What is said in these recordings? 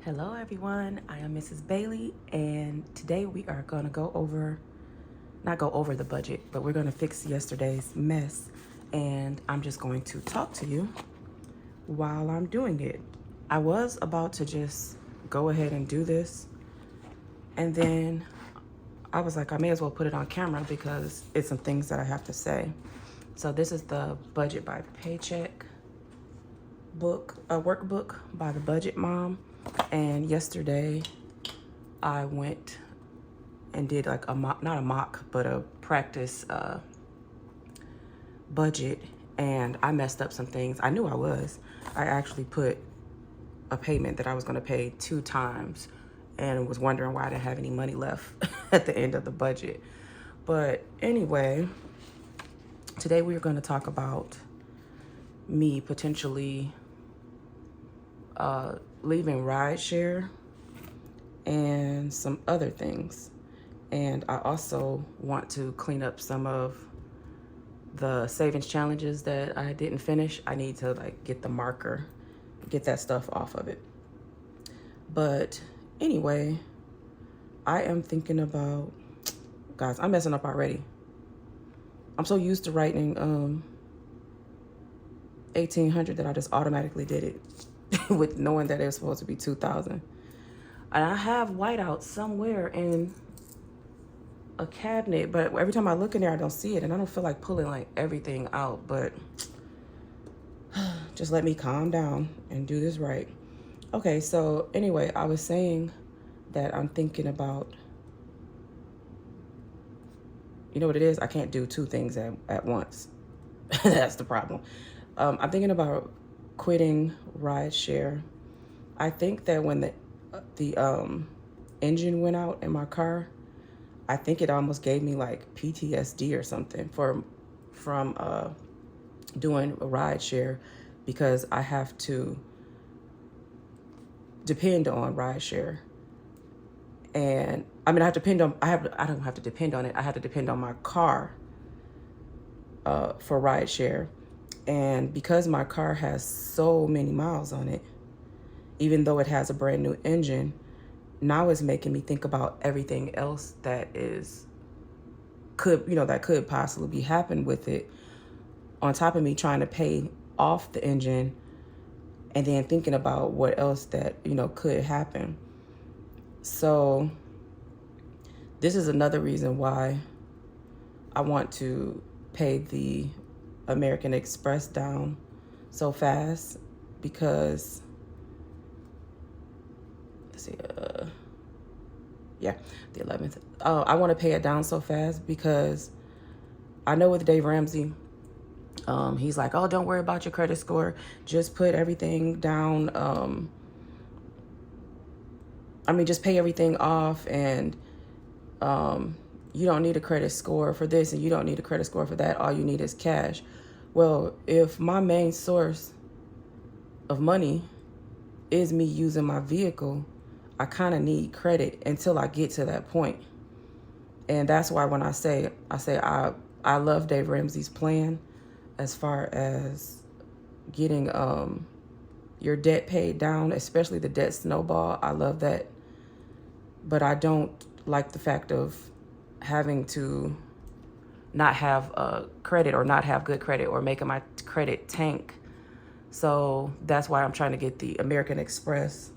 Hello everyone, I am Mrs. Bailey, and today we are going to not go over the budget, but we're going to fix yesterday's mess, and I'm just going to talk to you while I'm doing it. I was about to just go ahead and do this, and then I was like, I may as well put it on camera because it's some things that I have to say. So this is the Budget by Paycheck book, a workbook by the Budget Mom. And yesterday I went and did like a mock, not a mock, but a practice budget, and I messed up some things. I knew I was. I actually put a payment that I was going to pay 2 times and was wondering why I didn't have any money left at the end of the budget. But anyway, today we are going to talk about me potentially leaving Rideshare and some other things. And I also want to clean up some of the savings challenges that I didn't finish. I need to like get the marker, get that stuff off of it. But anyway, I am thinking about, guys, I'm messing up already. I'm so used to writing 1,800 that I just automatically did it with knowing that it was supposed to be 2,000. And I have whiteout somewhere in a cabinet, but every time I look in there, I don't see it. And I don't feel like pulling like everything out, but just let me calm down and do this right. Okay, so anyway, I was saying that I'm thinking about, you know what it is? I can't do 2 things at once. That's the problem. I'm thinking about quitting Rideshare. I think that when the engine went out in my car, I think it almost gave me like PTSD or something from doing a Rideshare, because I have to depend on Rideshare. And I mean, I don't have to depend on it. I have to depend on my car for Rideshare. And because my car has so many miles on it, even though it has a brand new engine, now it's making me think about everything else that could possibly be happen with it, on top of me trying to pay off the engine and then thinking about what else that, could happen. So this is another reason why I want to pay the American Express down so fast, because let's see, the 11th. I want to pay it down so fast because I know with Dave Ramsey, he's like, oh, don't worry about your credit score. Just put everything down. Just pay everything off, and you don't need a credit score for this and you don't need a credit score for that. All you need is cash. Well, if my main source of money is me using my vehicle, I kind of need credit until I get to that point. And that's why when I say I love Dave Ramsey's plan as far as getting your debt paid down, especially the debt snowball. I love that. But I don't like the fact of having to not have credit or not have good credit or making my credit tank. So that's why I'm trying to get the American Express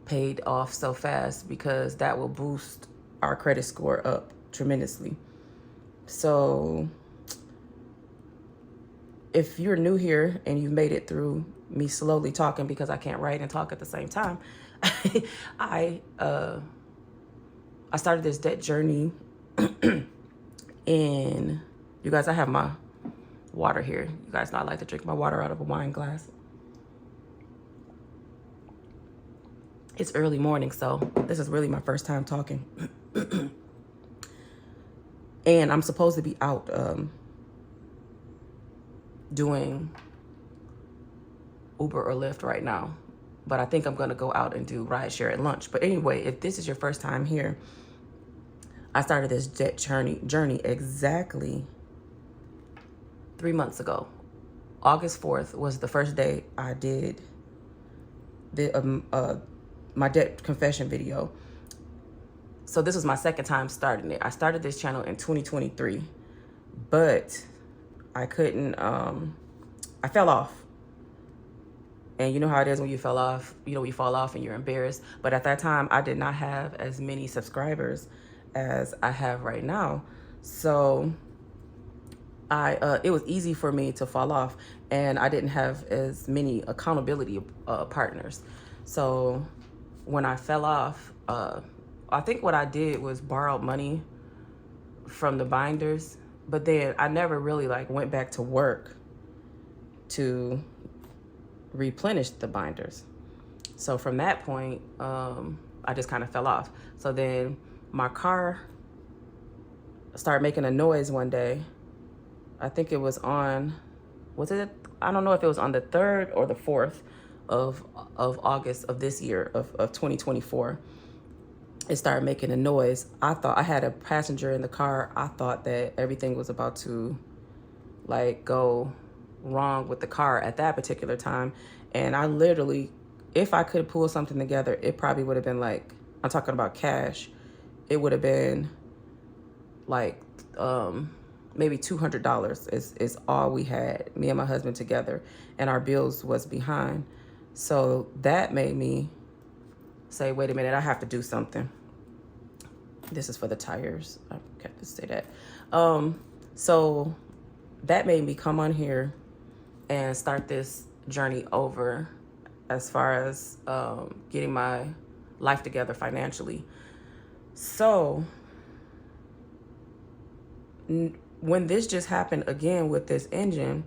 paid off so fast, because that will boost our credit score up tremendously. So if you're new here and you've made it through me slowly talking because I can't write and talk at the same time, I started this debt journey in, you guys, I have my water here. You guys know I like to drink my water out of a wine glass. It's early morning, so this is really my first time talking. And I'm supposed to be out doing Uber or Lyft right now. But I think I'm going to go out and do Rideshare at lunch. But anyway, if this is your first time here, I started this debt journey exactly 3 months ago. August 4th was the first day I did my debt confession video. So this was my second time starting it. I started this channel in 2023, but I couldn't, I fell off. And you know how it is when you fell off, you fall off and you're embarrassed. But at that time, I did not have as many subscribers as I have right now. So it was easy for me to fall off, and I didn't have as many accountability partners. So when I fell off, I think what I did was borrowed money from the binders, but then I never really went back to work to replenish the binders. So from that point, I just kind of fell off. So then my car started making a noise one day. I think it was I don't know if it was on the 3rd or the 4th of August of this year, of 2024. It started making a noise. I thought I had a passenger in the car. I thought that everything was about to go wrong with the car at that particular time. And I literally, if I could pull something together, it probably would have been I'm talking about cash. It would have been maybe $200 is all we had, me and my husband together, and our bills was behind. So that made me say, wait a minute, I have to do something. This is for the tires. I kept to say that. So that made me come on here and start this journey over as far as getting my life together financially. So when this just happened again with this engine,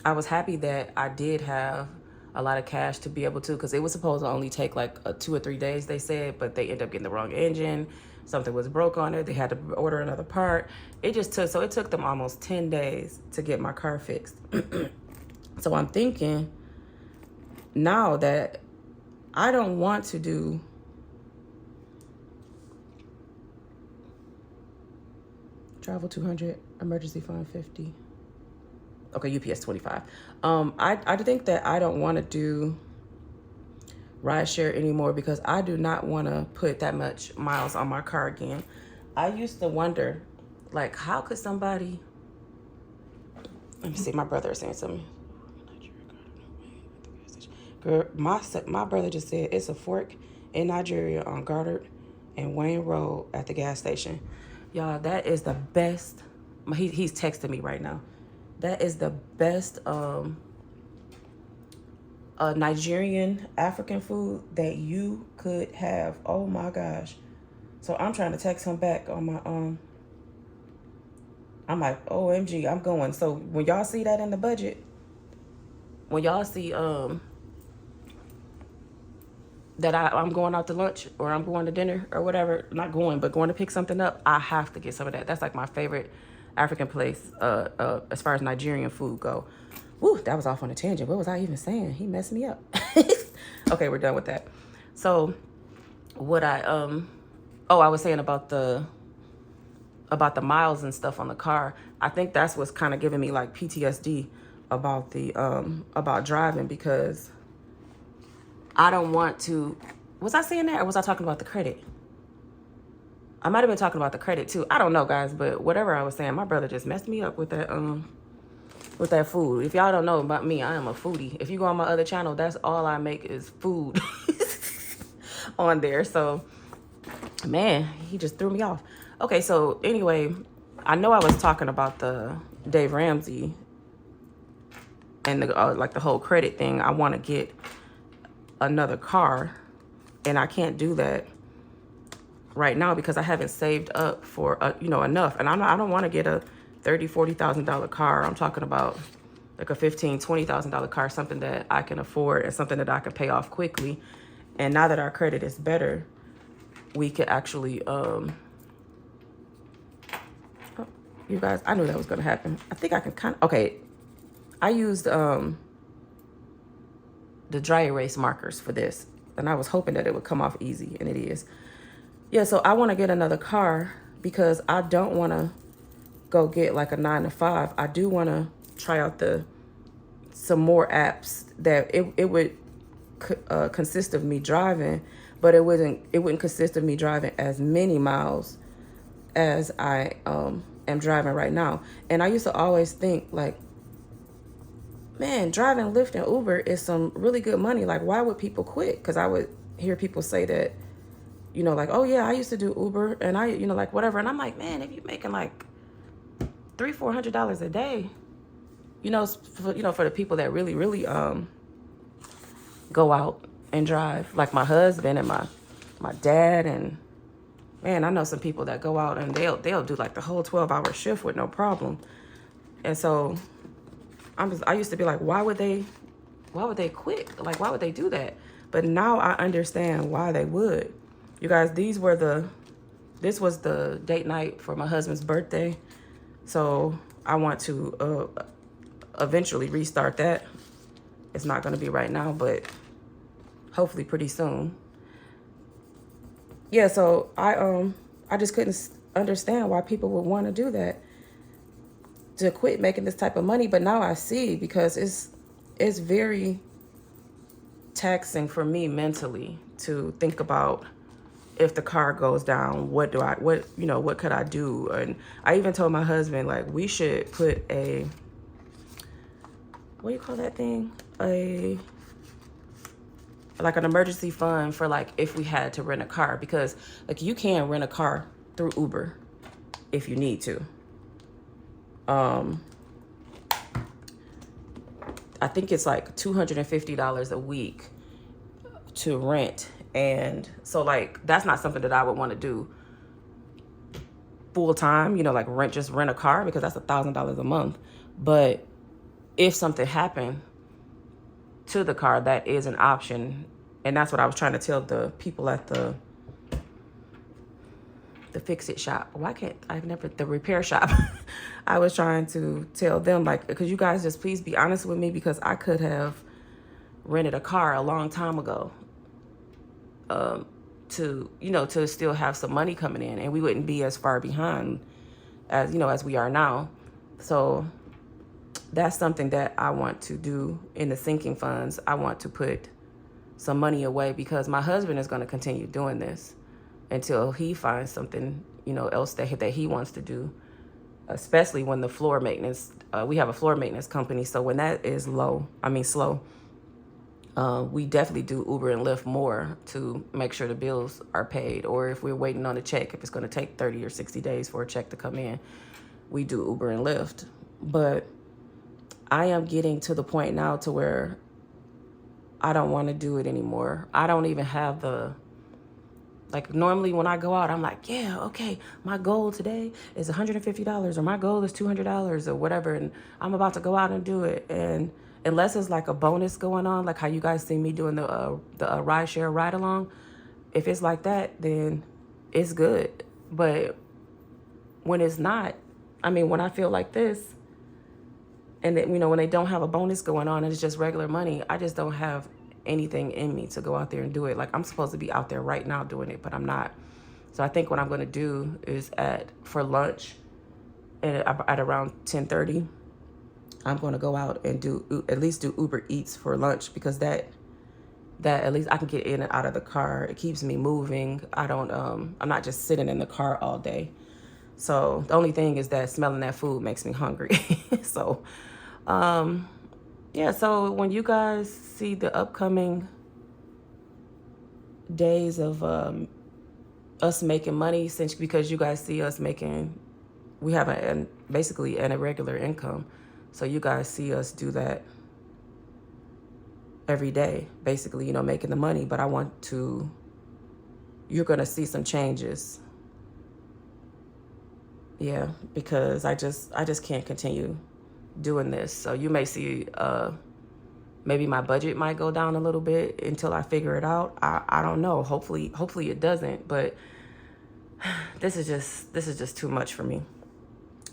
I was happy that I did have a lot of cash to be able to, because it was supposed to only take 2 or 3 days, they said, but they ended up getting the wrong engine. Something was broke on it. They had to order another part. It took them almost 10 days to get my car fixed. So I'm thinking now that I don't want to do travel 200, emergency fund 50. Okay, UPS 25. I think that I don't want to do Rideshare anymore, because I do not want to put that much miles on my car again. I used to wonder, how could somebody, let me see, my brother is saying something. Girl, my brother just said it's a fork in Nigeria on Goddard and Wayne Road at the gas station. Y'all, that is the best. He's texting me right now. That is the best Nigerian African food that you could have. Oh my gosh. So I'm trying to text him back on my I'm like, OMG, I'm going. So when y'all see that in the budget, when y'all see that I'm going out to lunch or I'm going to dinner or whatever, not going, but going to pick something up, I have to get some of that. That's my favorite African place as far as Nigerian food go. Woo, that was off on a tangent. What was I even saying? He messed me up. Okay, we're done with that. So what I was saying about the miles and stuff on the car. I think that's what's kind of giving me PTSD about about driving, because I don't want to. Was I saying that, or was I talking about the credit? I might have been talking about the credit too. I don't know, guys, but whatever I was saying, my brother just messed me up with that food. If y'all don't know about me, I am a foodie. If you go on my other channel, that's all I make is food on there. So, man, he just threw me off. Okay, so anyway, I know I was talking about the Dave Ramsey and the whole credit thing. I want to get another car, and I can't do that right now because I haven't saved up for enough. And I don't want to get a $30,000-$40,000 car. I'm talking about a $15,000-$20,000 car, something that I can afford and something that I can pay off quickly. And now that our credit is better, we could actually you guys, I knew that was gonna happen. I think I can I used the dry erase markers for this, and I was hoping that it would come off easy, and it is. Yeah, so I want to get another car because I don't want to go get a 9-to-5. I do want to try out some more apps that it would consist of me driving, but it wouldn't consist of me driving as many miles as I am driving right now. And I used to always think like, man, driving Lyft and Uber is some really good money. Like, why would people quit? Because I would hear people say that, you know, like, oh yeah, I used to do Uber and I, you know, like whatever. And I'm like, man, if you're making like $300-400 a day, you know, for the people that really, really go out and drive, like my husband and my dad, and man, I know some people that go out and they'll do like the whole 12-hour shift with no problem. And so I used to be like, why would they quit? Like, why would they do that? But now I understand why they would. You guys, this was the date night for my husband's birthday. So I want to eventually restart that. It's not going to be right now, but hopefully pretty soon. Yeah, so I just couldn't understand why people would want to do that, to quit making this type of money. But now I see, because it's very taxing for me mentally to think about, if the car goes down, what could I do? And I even told my husband, like, we should put a, what do you call that thing? Like an emergency fund for like if we had to rent a car, because like you can rent a car through Uber if you need to. I think it's like $250 a week to rent. And so like, that's not something that I would want to do full time, you know, like rent a car, because that's $1,000 a month. But if something happened to the car, that is an option. And that's what I was trying to tell the people at the fix-it shop. The repair shop. I was trying to tell them, like, because you guys just please be honest with me, because I could have rented a car a long time ago to still have some money coming in, and we wouldn't be as far behind as we are now. So that's something that I want to do in the sinking funds. I want to put some money away, because my husband is going to continue doing this until he finds something, else that he wants to do, especially when the floor maintenance, we have a floor maintenance company. So when that is slow, we definitely do Uber and Lyft more to make sure the bills are paid. Or if we're waiting on a check, if it's going to take 30 or 60 days for a check to come in, we do Uber and Lyft. But I am getting to the point now to where I don't want to do it anymore. I don't even have normally when I go out, I'm like, yeah, okay, my goal today is $150 or my goal is $200 or whatever. And I'm about to go out and do it. And unless it's like a bonus going on, like how you guys see me doing the Rideshare ride along, if it's like that, then it's good. But when it's not, when I feel like this, and then, when they don't have a bonus going on and it's just regular money, I just don't have anything in me to go out there and do it. Like, I'm supposed to be out there right now doing it, but I'm not. So I think what I'm going to do is for lunch at around 10:30, I'm going to go out and at least do Uber Eats for lunch, because that at least I can get in and out of the car. It keeps me moving. I'm not just sitting in the car all day. So the only thing is that smelling that food makes me hungry. So, yeah, so when you guys see the upcoming days of us making money, because you guys see us we have basically an irregular income. So you guys see us do that every day, basically, making the money. But you're going to see some changes. Yeah, because I just can't continue doing this. So you may see maybe my budget might go down a little bit until I figure it out. I don't know. Hopefully it doesn't, but this is just too much for me.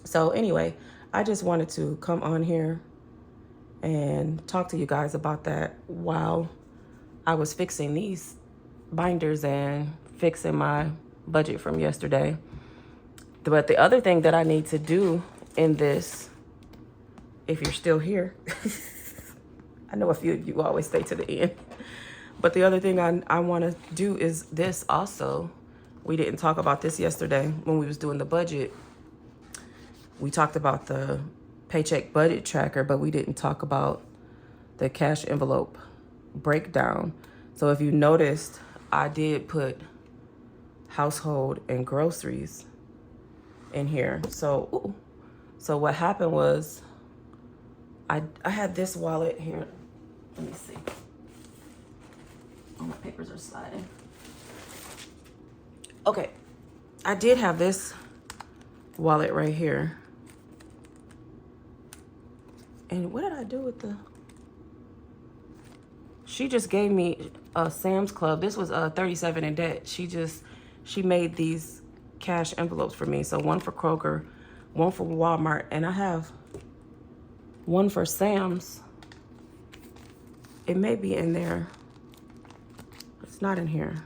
So anyway, I just wanted to come on here and talk to you guys about that while I was fixing these binders and fixing my budget from yesterday. But the other thing that I need to do in this, if you're still here, I know a few of you always stay to the end, But the other thing I want to do is this also. We didn't talk about this yesterday when we was doing the budget. We talked about the paycheck budget tracker, but we didn't talk about the cash envelope breakdown. So if you noticed, I did put household and groceries in here. So what happened was I had this wallet here. Let me see. Oh, my papers are sliding. Okay, I did have this wallet right here. And what did I do with the... She just gave me a Sam's Club. This was 37 in debt. She made these cash envelopes for me. So one for Kroger, one for Walmart, and I have one for Sam's. It may be in there. It's not in here.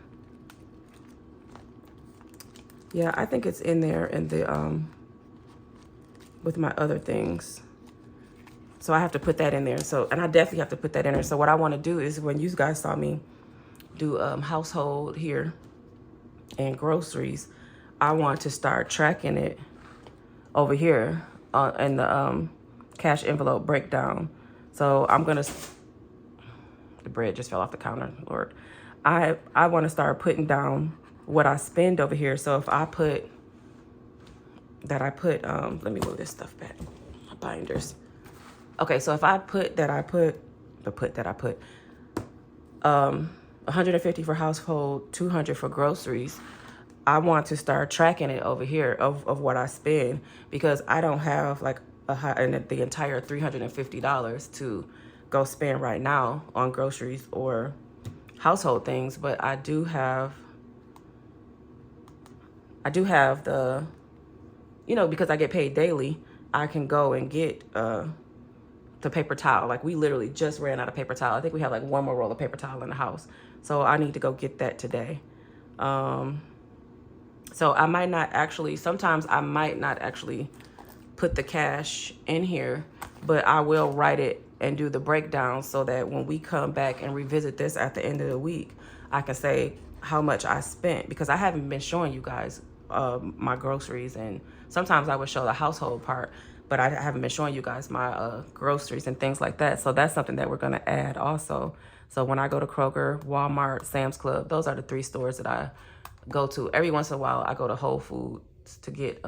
Yeah, I think it's in there in the with my other things. So I have to put that in there. So, and I definitely have to put that in there. So what I want to do is, when you guys saw me do household here and groceries, I want to start tracking it over here in the cash envelope breakdown. So I'm gonna... The bread just fell off the counter, Lord. I want to start putting down what I spend over here. So if I put that, let me move this stuff back, my binders. Okay, so if I put that, I put 150 for household, 200 for groceries. I want to start tracking it over here of what I spend, because I don't have like the entire $350 to go spend right now on groceries or household things, but I do have the, because I get paid daily, I can go and get the paper towel. Like, we literally just ran out of paper towel. I think we have like one more roll of paper towel in the house. So I need to go get that today. So I might not actually, sometimes I might not actually put the cash in here, but I will write it and do the breakdown so that when we come back and revisit this at the end of the week, I can say how much I spent, because I haven't been showing you guys my groceries, and sometimes I would show the household part, but I haven't been showing you guys my groceries and things like that. So that's something that we're going to add also. So when I go to Kroger, Walmart, Sam's Club, those are the 3 stores that I go to. Every once in a while, I go to Whole Foods to get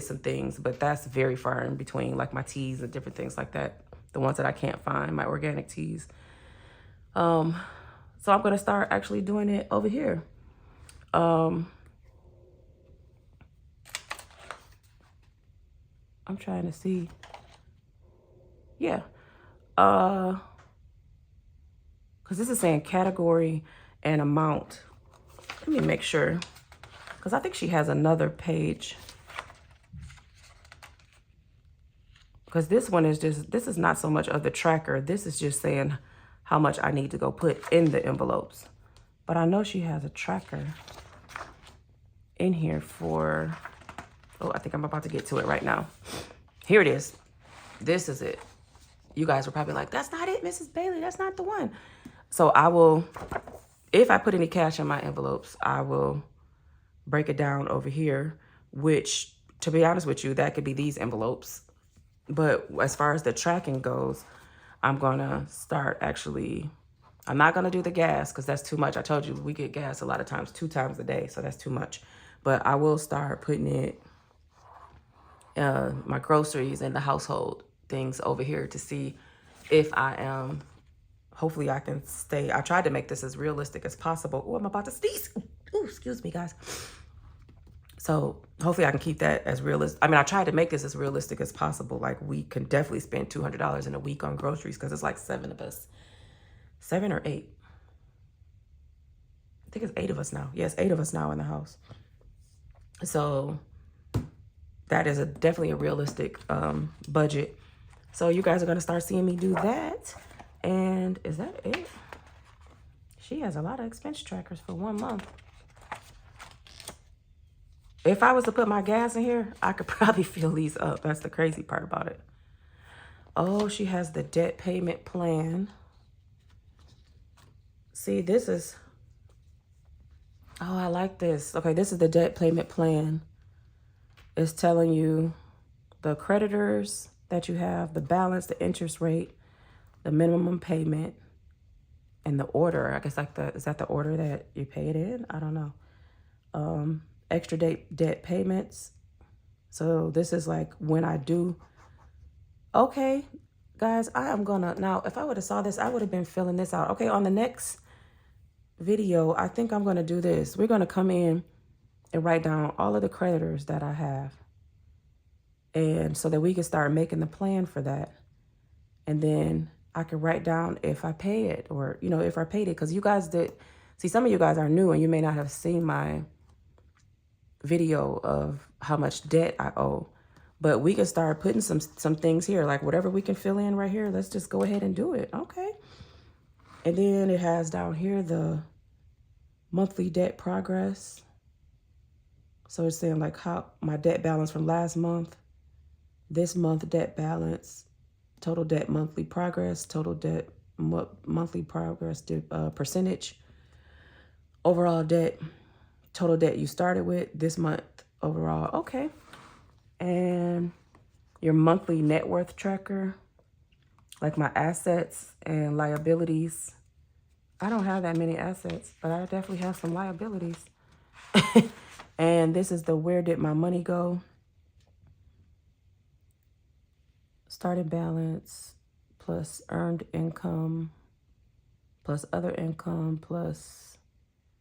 some things, but that's very far in between, like my teas and different things like that. The ones that I can't find, my organic teas. So I'm going to start actually doing it over here. I'm trying to see. Yeah. Because this is saying category and amount. Let me make sure, because I think she has another page. Because this one is just, this is not so much of the tracker. This is just saying how much I need to go put in the envelopes. But I know she has a tracker in here for, oh, I think I'm about to get to it right now. Here it is. This is it. You guys were probably like, that's not it, Mrs. Bailey. That's not the one. So I will, if I put any cash in my envelopes, I will break it down over here, which, to be honest with you, that could be these envelopes. But as far as the tracking goes, I'm going to start actually, I'm not going to do the gas because that's too much. I told you we get gas a lot of times, 2 times a day. So that's too much. But I will start putting it, my groceries and the household things over here to see if I am, hopefully I can stay. I tried to make this as realistic as possible. Oh, I'm about to sneeze. Ooh, excuse me, guys. So hopefully I can keep that as realistic. I mean, I tried to make this as realistic as possible. Like, we can definitely spend $200 in a week on groceries because it's like 7 of us. 7 or 8. I think it's 8 of us now. Yes, 8 of us now in the house. So that is definitely a realistic budget. So you guys are going to start seeing me do that. And is that it? She has a lot of expense trackers for 1 month. If I was to put my gas in here, I could probably fill these up. That's the crazy part about it. Oh, she has the debt payment plan. See, this is, oh, I like this. Okay, this is the debt payment plan. It's telling you the creditors that you have, the balance, the interest rate, the minimum payment, and the order. I guess like is that the order that you pay it in? I don't know. Extra debt payments. So this is like when I do. Okay, guys, I am gonna, now if I would have saw this, I would have been filling this out. Okay, on the next video, I think I'm gonna do this. We're gonna come in and write down all of the creditors that I have. And so that we can start making the plan for that. And then I can write down if I pay it, or, you know, if I paid it. Because you guys did, see, some of you guys are new and you may not have seen my video of how much debt I owe. But we can start putting some things here, like whatever we can fill in right here. Let's just go ahead and do it. Okay. And then it has down here the monthly debt progress. So it's saying like how my debt balance from last month, this month debt balance, total debt monthly progress, total debt monthly progress percentage, overall debt, total debt you started with this month overall. Okay. And your monthly net worth tracker, like my assets and liabilities. I don't have that many assets, but I definitely have some liabilities. And this is the where did my money go? Starting balance plus earned income plus other income plus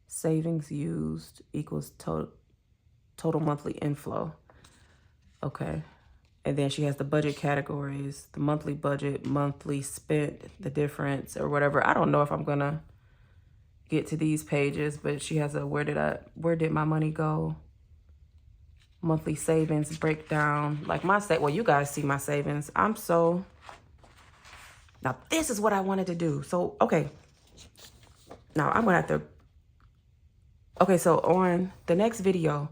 savings used equals total monthly inflow. Okay. And then she has the budget categories, the monthly budget, monthly spent, the difference or whatever. I don't know if I'm going to get to these pages, but she has a where did my money go? Monthly savings breakdown. Like well, you guys see my savings. Now this is what I wanted to do. So, okay. Now I'm going to have to, okay, so on the next video,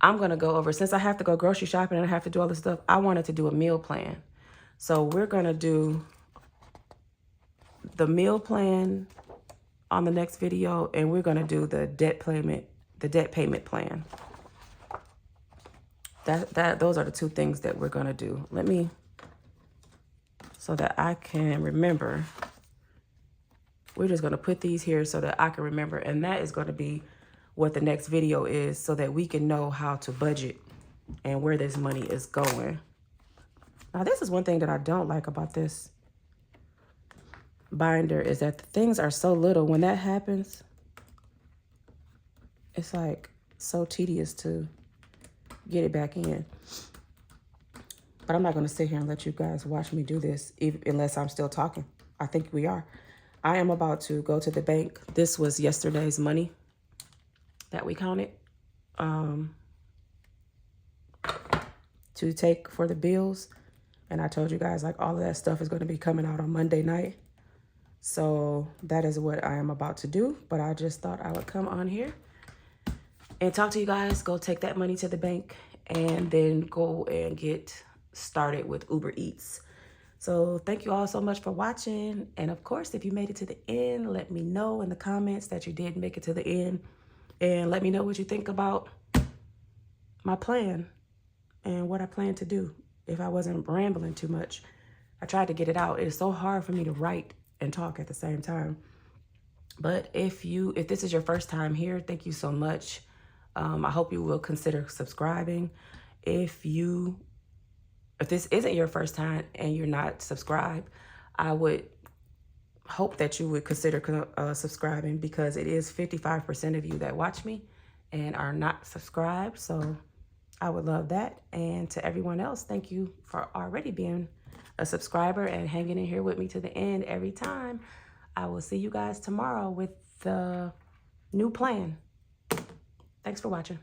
I'm going to go over, since I have to go grocery shopping and I have to do all this stuff, I wanted to do a meal plan. So we're going to do the meal plan on the next video, and we're going to do the debt payment plan. Those are the two things that we're going to do. Let me, so that I can remember. We're just going to put these here so that I can remember. And that is going to be what the next video is, so that we can know how to budget and where this money is going. Now, this is one thing that I don't like about this binder, is that the things are so little. When that happens, it's like so tedious to get it back in. But I'm not going to sit here and let you guys watch me do this unless I'm still talking. I think we are. I am about to go to the bank. This was yesterday's money that we counted to take for the bills. And I told you guys, like, all of that stuff is going to be coming out on Monday night. So that is what I am about to do. But I just thought I would come on here and talk to you guys, go take that money to the bank, and then go and get started with Uber Eats. So thank you all so much for watching. And of course, if you made it to the end, let me know in the comments that you did make it to the end. And let me know what you think about my plan and what I plan to do. If I wasn't rambling too much, I tried to get it out. It's so hard for me to write and talk at the same time. But if this is your first time here, thank you so much. I hope you will consider subscribing. If this isn't your first time and you're not subscribed, I would hope that you would consider subscribing, because it is 55% of you that watch me and are not subscribed. So I would love that. And to everyone else, thank you for already being a subscriber and hanging in here with me to the end every time. I will see you guys tomorrow with the new plan. Thanks for watching.